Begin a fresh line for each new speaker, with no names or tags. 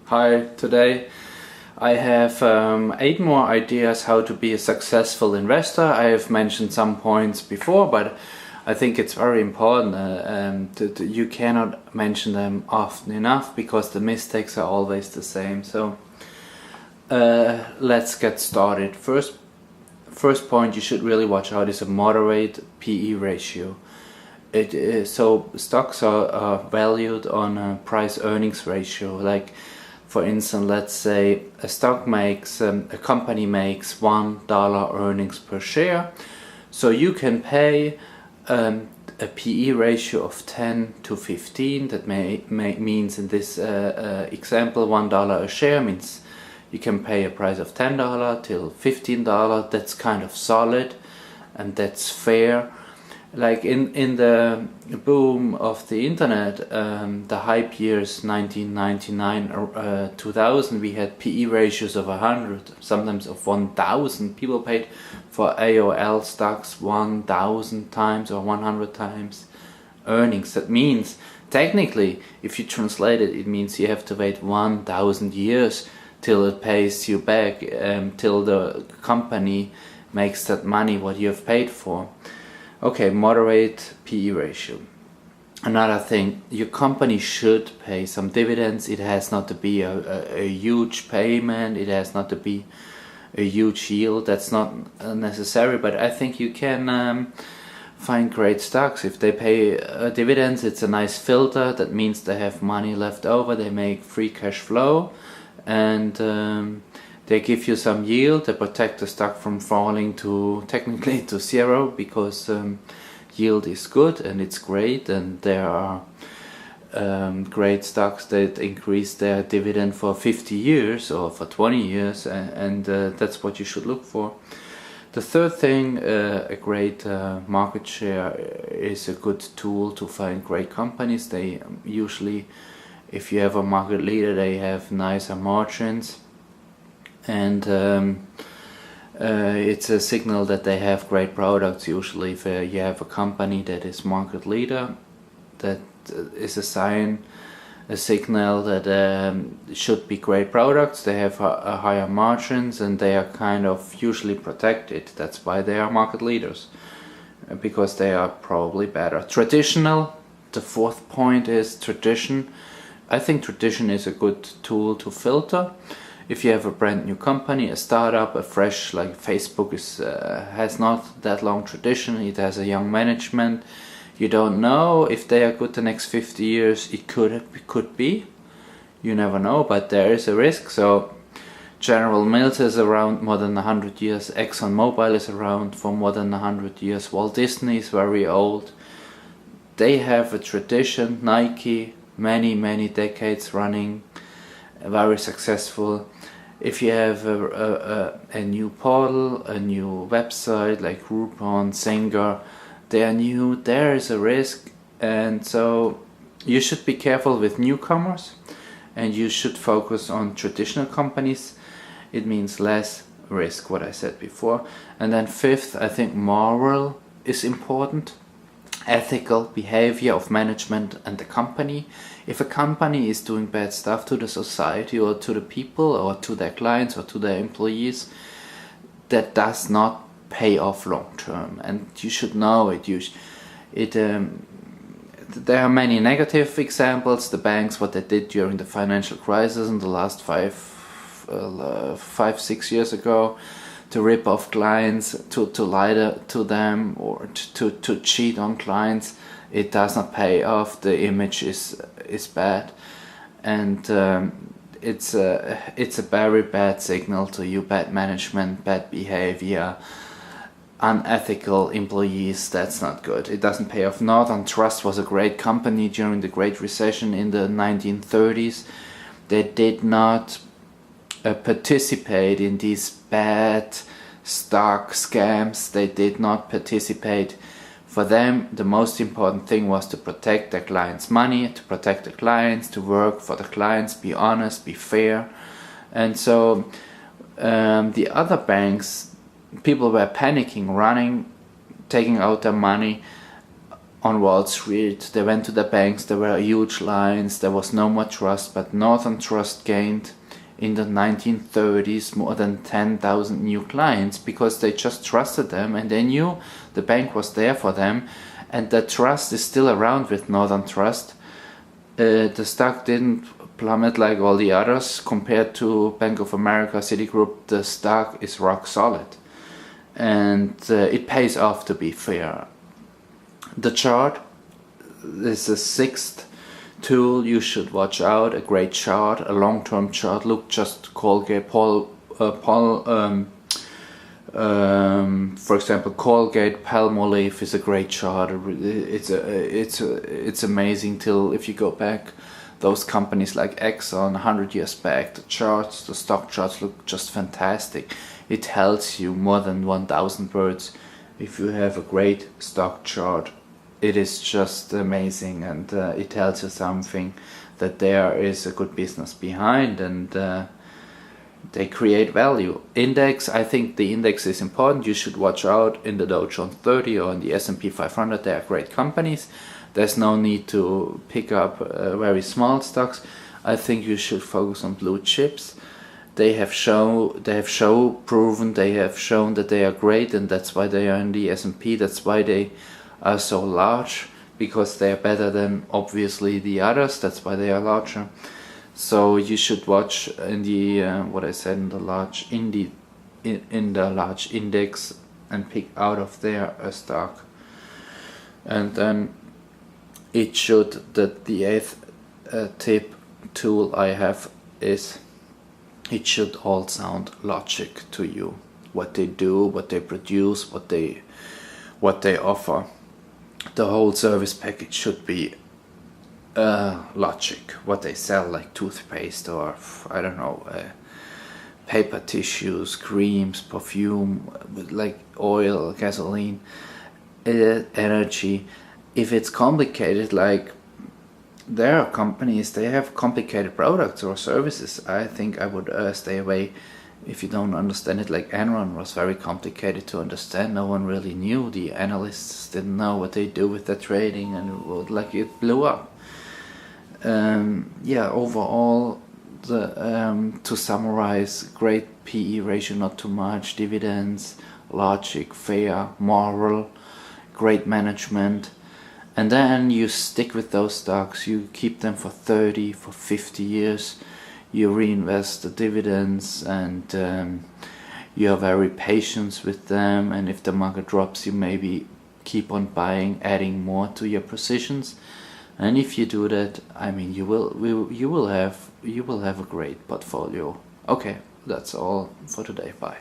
Hi, today I have 8 more ideas how to be a successful investor. I have mentioned some points before, but I think it's very important. You cannot mention them often enough because the mistakes are always the same. So let's get started. First point you should really watch out is a moderate PE ratio. So stocks are valued on a price earnings ratio. Like, for instance, let's say a company makes $1 earnings per share. So you can pay a PE ratio of 10 to 15. That means in this example, $1 a share means you can pay a price of $10 till $15. That's kind of solid and that's fair. Like in the boom of the internet, the hype years 1999 2000, we had PE ratios of 100, sometimes of 1000. People paid for AOL stocks 1000 times or 100 times earnings. That means technically, if you translate it, it means you have to wait 1000 years till it pays you back, till the company makes that money what you have paid for. Okay, moderate PE ratio. Another thing, your company should pay some dividends. It has not to be a huge payment. It has not to be a huge yield. That's not necessary, but I think you can find great stocks. If they pay dividends, it's a nice filter. That means they have money left over. They make free cash flow and they give you some yield. They protect the stock from falling technically to zero, because yield is good and it's great, and there are great stocks that increase their dividend for 50 years or for 20 years, and that's what you should look for. The third thing, a great market share is a good tool to find great companies. They usually, if you have a market leader, they have nicer margins. And it's a signal that they have great products. Usually if you have a company that is market leader, that is a signal that should be great products. They have a higher margins and they are kind of usually protected. That's why they are market leaders, because they are probably better. Traditional, the fourth point is tradition. I think tradition is a good tool to filter. If you have a brand new company, a startup, a fresh, like Facebook has not that long tradition, it has a young management, you don't know if they are good the next 50 years. It could be, you never know, but there is a risk. So General Mills is around more than 100 years, ExxonMobil is around for more than 100 years, Walt Disney is very old. They have a tradition. Nike, many decades running, very successful. If you have a new portal, a new website like Groupon, Singer, they are new, there is a risk, and so you should be careful with newcomers and you should focus on traditional companies. It means less risk, what I said before. And then fifth, I think moral is important. Ethical behavior of management and the company. If a company is doing bad stuff to the society or to the people or to their clients or to their employees, that does not pay off long term, and you should know it. There are many negative examples. The banks, what they did during the financial crisis in the last 5-6 years ago, to rip off clients, to lie to them, or to cheat on clients, it does not pay off. The image is bad, and it's a very bad signal to you. Bad management, bad behavior, unethical employees. That's not good. It doesn't pay off. Northern Trust was a great company during the Great Recession in the 1930s. They did not participate in these bad stock scams. They did not participate. For them, the most important thing was to protect their clients' money, to protect the clients, to work for the clients, be honest, be fair. And so the other banks, people were panicking, running, taking out their money on Wall Street. They went to the banks, there were huge lines, there was no more trust, but Northern Trust gained in the 1930s more than 10,000 new clients because they just trusted them and they knew the bank was there for them, and that trust is still around with Northern Trust. The stock didn't plummet like all the others. Compared to Bank of America, Citigroup, the stock is rock solid, and it pays off, to be fair. The chart is the sixth tool you should watch out. A great chart, a long-term chart. Look, just Colgate, for example, Colgate Palmolive is a great chart. It's amazing. Till if you go back, those companies like Exxon 100 years back, the stock charts look just fantastic. It tells you more than 1,000 words. If you have a great stock chart, it is just amazing, and it tells you something, that there is a good business behind, and they create value. Index, I think the index is important. You should watch out in the Dow Jones 30 or in the S&P 500. They are great companies. There's no need to pick up very small stocks. I think you should focus on blue chips. They have shown that they are great, and that's why they are in the S&P. That's why they are so large, because they are better than obviously the others. That's why they are larger. So you should watch in the what I said, in the large large index, and pick out of there a stock. And then it should, that the eighth tip tool I have is, it should all sound logic to you. What they do, what they produce, what they offer. The whole service package should be logic. What they sell, like toothpaste or I don't know, paper tissues, creams, perfume, like oil, gasoline, energy. If it's complicated, like there are companies, they have complicated products or services, I think I would stay away. If you don't understand it, like Enron was very complicated to understand. No one really knew. The analysts didn't know what they do with their trading, and it blew up. Overall, to summarize, great PE ratio, not too much, dividends, logic, fair, moral, great management, and then you stick with those stocks. You keep them for 30, for 50 years. You reinvest the dividends, and you are very patient with them, and if the market drops, you maybe keep on buying, adding more to your positions. And if you do that, I mean, you will have a great portfolio. Okay, that's all for today. Bye.